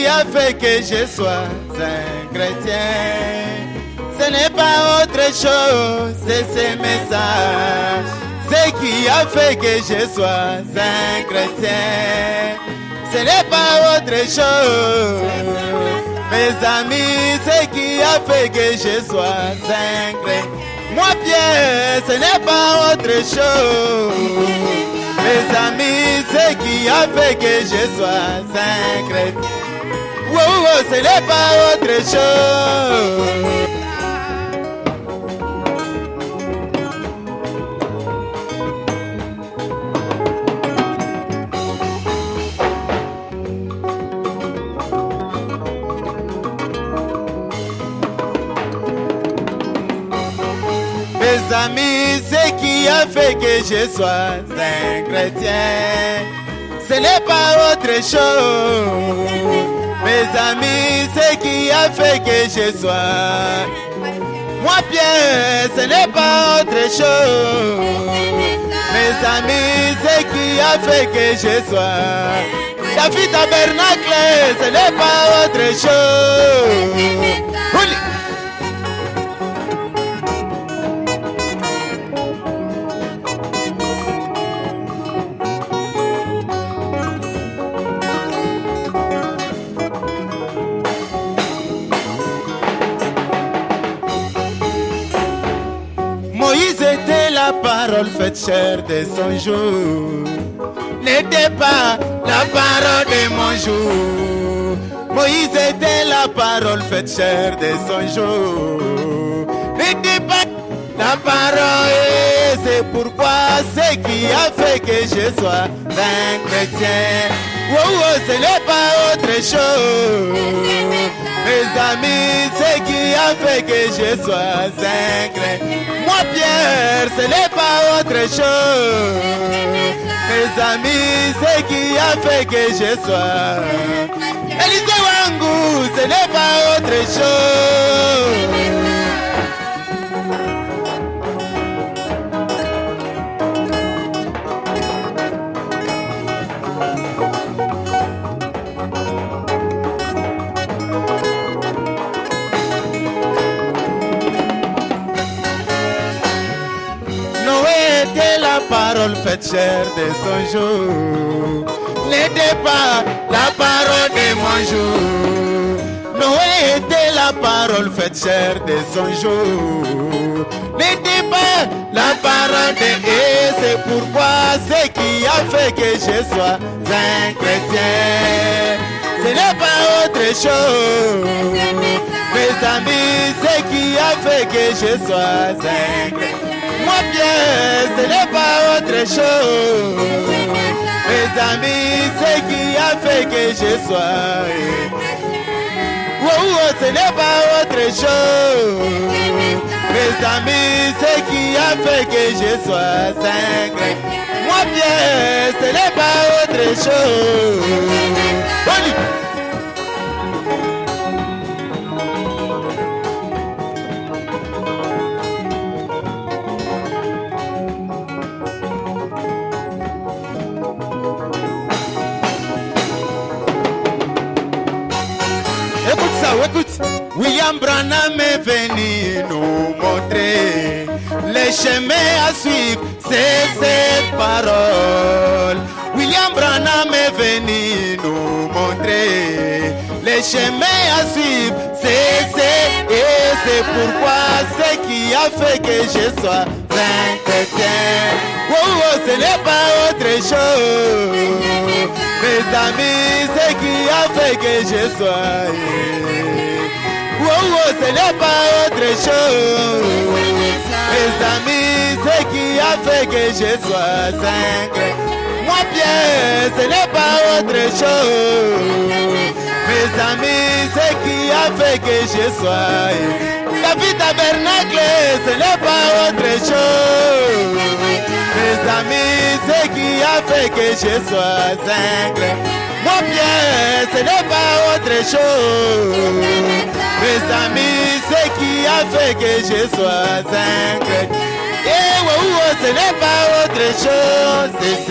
qui a fait que je sois un chrétien. Ce n'est pas autre chose, c'est ce message. Ce qui a fait que je sois un chrétien. Ce n'est pas autre chose. Mes amis, ce qui a fait que je sois un chrétien. Moi Pierre, ce n'est pas autre chose. Mes amis, ce qui a fait que je sois un chrétien. Wow, ce n'est pas autre chose. Mes amis, ce qui a fait que je sois un chrétien, ce n'est pas autre chose. Mes amis, ce qui a fait que je sois, moi Pierre, ce n'est pas autre chose. Mes amis, ce qui a fait que je sois, la vie tabernacle, ce n'est pas autre chose. Moïse était la parole faite chair de son jour, n'était pas la parole de mon jour. Moïse était la parole faite chair de son jour, n'était pas la parole. Et c'est pourquoi ce qui a fait que je sois un chrétien. Oh, oh, ce n'est pas autre chose. Mes amis, ce qui a fait que je sois un chrétien. Moi Pierre, ce n'est pas autre chose. Mes amis, ce qui a fait que je sois Élisée Wangu, ce n'est pas autre chose. La parole faite chair de son jour n'était pas la parole de mon jour. Noé était la parole faite chair de son jour, n'était pas la parole de. Et c'est pourquoi ce qui a fait que je sois un chrétien, ce n'est pas autre chose. Mes amis, ce qui a fait que je sois un chrétien. Moi bien, ce n'est pas autre chose. Mes amis, ce qui a fait que je sois. Oh, oh, ce n'est pas autre chose. Mes amis, ce qui a fait que je sois un chrétien. Moi bien, ce n'est pas autre chose. Écoute, William Branham est venu nous montrer les chemins à suivre, c'est cette parole. William Branham est venu nous montrer les chemins à suivre, et c'est pourquoi ce qui a fait que je sois un chrétien. Oh, oh, ce n'est pas autre chose. Mes amis, ce qui a fait que je sois. Oh, oh, ce n'est pas autre chose. Mes amis, ce qui a fait que je sois un chrétien. Moi bien, ce n'est pas autre chose. Mes amis, ce qui a fait que je sois. La vie tabernacle, ce n'est pas autre chose. Mes amis, ce qui a fait que je sois un chrétien. Moi bien, ce n'est pas autre chose. Mes amis, ce qui a fait que je sois un chrétien. Et oh, oh, ce n'est pas autre chose. C'est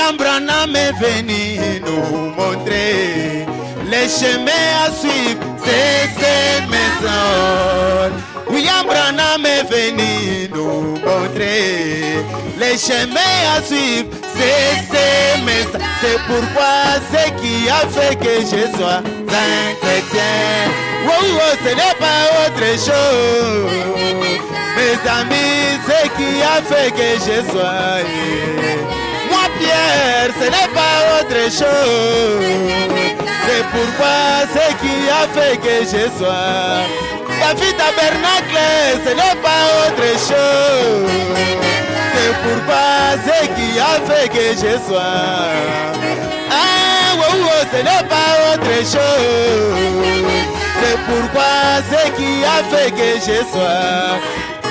William Branham est venu nous montrer les chemins à suivre, c'est cette maison. William Branham est venu nous montrer les chemins à suivre, c'est ces maisons. C'est pourquoi ce qui a fait que je sois un chrétien. Oh, ce n'est pas autre chose. Mes amis, ce qui a fait que je sois. Moi, Pierre, ce n'est pas autre chose. C'est pourquoi ce qui a fait que je sois. David Tabernacle, ce n'est pas autre chose. C'est pourquoi ce qui a fait que je sois. Ah, ce n'est pas autre chose. C'est pourquoi ce qui a fait que je sois.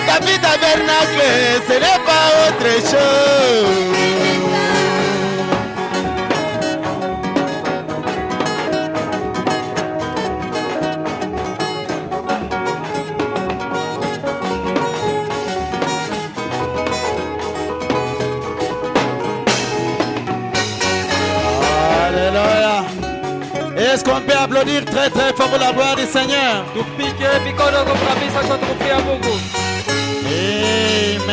David Tabernacle, ce n'est pas autre chose. Est-ce qu'on peut applaudir très très fort pour la gloire du Seigneur? Amen.